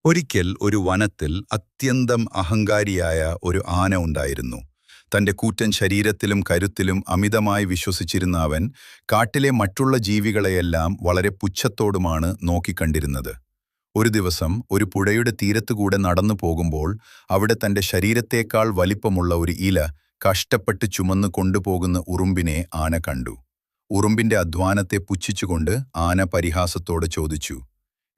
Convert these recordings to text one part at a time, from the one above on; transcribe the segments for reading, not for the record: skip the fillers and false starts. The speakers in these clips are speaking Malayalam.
ഒരിക്കൽ ഒരു വനത്തിൽ അത്യന്തം അഹങ്കാരിയായ ഒരു ആന ഉണ്ടായിരുന്നു. തന്റെ കൂറ്റൻ ശരീരത്തിലും കരുത്തിലും അമിതമായി വിശ്വസിച്ചിരുന്ന അവൻ കാട്ടിലെ മറ്റുള്ള ജീവികളെയെല്ലാം വളരെ പുച്ഛത്തോടുമാണ് നോക്കിക്കണ്ടിരുന്നത്. ഒരു ദിവസം ഒരു പുഴയുടെ തീരത്തുകൂടെ നടന്നു പോകുമ്പോൾ അവിടെ തന്റെ ശരീരത്തേക്കാൾ വലിപ്പമുള്ള ഒരു ഇല കഷ്ടപ്പെട്ട് ചുമന്നു കൊണ്ടുപോകുന്ന ഉറുമ്പിനെ ആന കണ്ടു. ഉറുമ്പിന്റെ അധ്വാനത്തെ പുച്ഛിച്ചുകൊണ്ട് ആന പരിഹാസത്തോടെ ചോദിച്ചു,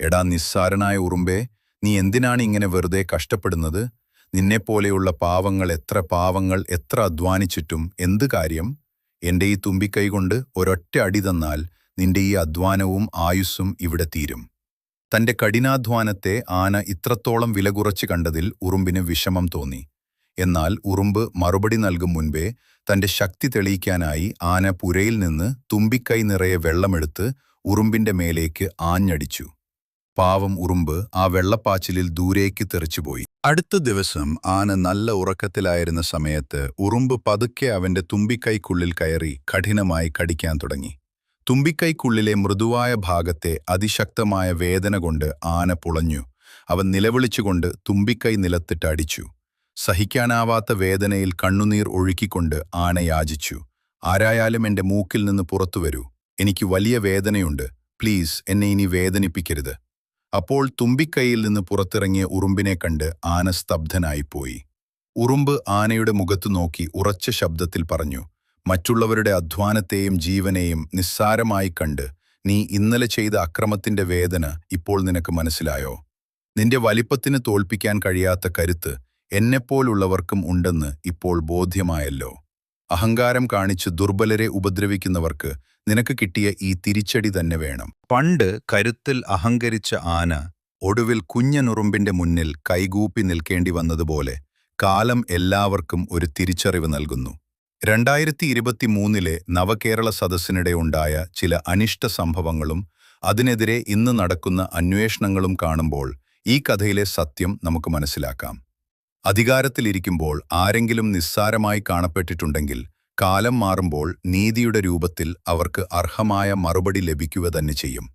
"എടാ നിസ്സാരനായ ഉറുമ്പേ, നീ എന്തിനാണ് ഇങ്ങനെ വെറുതെ കഷ്ടപ്പെടുന്നത്? നിന്നെപ്പോലെയുള്ള പാവങ്ങൾ എത്ര അധ്വാനിച്ചിട്ടും എന്ത് കാര്യം? എന്റെ ഈ തുമ്പിക്കൈ കൊണ്ട് ഒരൊറ്റ അടി തന്നാൽ നിന്റെ ഈ അധ്വാനവും ആയുസ്സും ഇവിടെ തീരും." തന്റെ കഠിനാധ്വാനത്തെ ആന ഇത്രത്തോളം വില കുറച്ച് കണ്ടതിൽ ഉറുമ്പിന് വിഷമം തോന്നി. എന്നാൽ ഉറുമ്പ് മറുപടി നൽകും മുൻപേ തന്റെ ശക്തി തെളിയിക്കാനായി ആന പുരയിൽ നിന്ന് തുമ്പിക്കൈ നിറയെ വെള്ളമെടുത്ത് ഉറുമ്പിന്റെ മേലേക്ക് ആഞ്ഞടിച്ചു. പാവം ഉറുമ്പ് ആ വെള്ളപ്പാച്ചിലിൽ ദൂരേക്ക് തെറിച്ചുപോയി. അടുത്ത ദിവസം ആന നല്ല ഉറക്കത്തിലായിരുന്ന സമയത്ത് ഉറുമ്പ് പതുക്കെ അവന്റെ തുമ്പിക്കൈക്കുള്ളിൽ കയറി കഠിനമായി കടിക്കാൻ തുടങ്ങി. തുമ്പിക്കൈക്കുള്ളിലെ മൃദുവായ ഭാഗത്തെ അതിശക്തമായ വേദന കൊണ്ട് ആന പുളഞ്ഞു. അവൻ നിലവിളിച്ചുകൊണ്ട് തുമ്പിക്കൈ നിലത്തിട്ട് അടിച്ചു. സഹിക്കാനാവാത്ത വേദനയിൽ കണ്ണുനീർ ഒഴുക്കിക്കൊണ്ട് ആന യാചിച്ചു, "ആരായാലും എന്റെ മൂക്കിൽ നിന്ന് പുറത്തുവരൂ. എനിക്ക് വലിയ വേദനയുണ്ട്. പ്ലീസ്, എന്നെ ഇനി വേദനിപ്പിക്കരുത്." അപ്പോൾ തുമ്പിക്കൈയിൽ നിന്ന് പുറത്തിറങ്ങിയ ഉറുമ്പിനെ കണ്ട് ആന സ്തബ്ധനായിപ്പോയി. ഉറുമ്പ് ആനയുടെ മുഖത്തു നോക്കി ഉറച്ച ശബ്ദത്തിൽ പറഞ്ഞു, "മറ്റുള്ളവരുടെ അധ്വാനത്തെയും ജീവനെയും നിസ്സാരമായി കണ്ട് നീ ഇന്നലെ ചെയ്ത അക്രമത്തിന്റെ വേദന ഇപ്പോൾ നിനക്ക് മനസ്സിലായോ? നിന്റെ വലിപ്പത്തിന് തോൽപ്പിക്കാൻ കഴിയാത്ത കരുത്ത് എന്നെപ്പോലുള്ളവർക്കും ഉണ്ടെന്ന് ഇപ്പോൾ ബോധ്യമായല്ലോ. അഹങ്കാരം കാണിച്ച് ദുർബലരെ ഉപദ്രവിക്കുന്നവർക്ക് നിനക്ക് കിട്ടിയ ഈ തിരിച്ചടി തന്നെ വേണം." പണ്ട് കരുത്തിൽ അഹങ്കരിച്ച ആന ഒടുവിൽ കുഞ്ഞനുറുമ്പിന്റെ മുന്നിൽ കൈകൂപ്പി നിൽക്കേണ്ടി വന്നതുപോലെ കാലം എല്ലാവർക്കും ഒരു തിരിച്ചറിവ് നൽകുന്നു. 2023 നവകേരള സദസ്സിനിടെ ഉണ്ടായ ചില അനിഷ്ട സംഭവങ്ങളും അതിനെതിരെ ഇന്ന് നടക്കുന്ന അന്വേഷണങ്ങളും കാണുമ്പോൾ ഈ കഥയിലെ സത്യം നമുക്ക് മനസ്സിലാക്കാം. അധികാരത്തിലിരിക്കുമ്പോൾ ആരെങ്കിലും നിസ്സാരമായി കാണപ്പെട്ടിട്ടുണ്ടെങ്കിൽ കാലം മാറുമ്പോൾ നീതിയുടെ രൂപത്തിൽ അവർക്ക് അർഹമായ മറുപടി ലഭിക്കുക തന്നെ ചെയ്യും.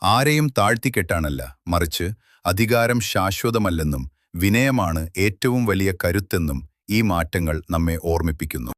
ആരെയും താഴ്ത്തിക്കെട്ടാനല്ല, മറിച്ച് അധികാരം ശാശ്വതമല്ലെന്നും വിനയമാണ് ഏറ്റവും വലിയ കരുത്തെന്നും ഈ മാറ്റങ്ങൾ നമ്മെ ഓർമ്മിപ്പിക്കുന്നു.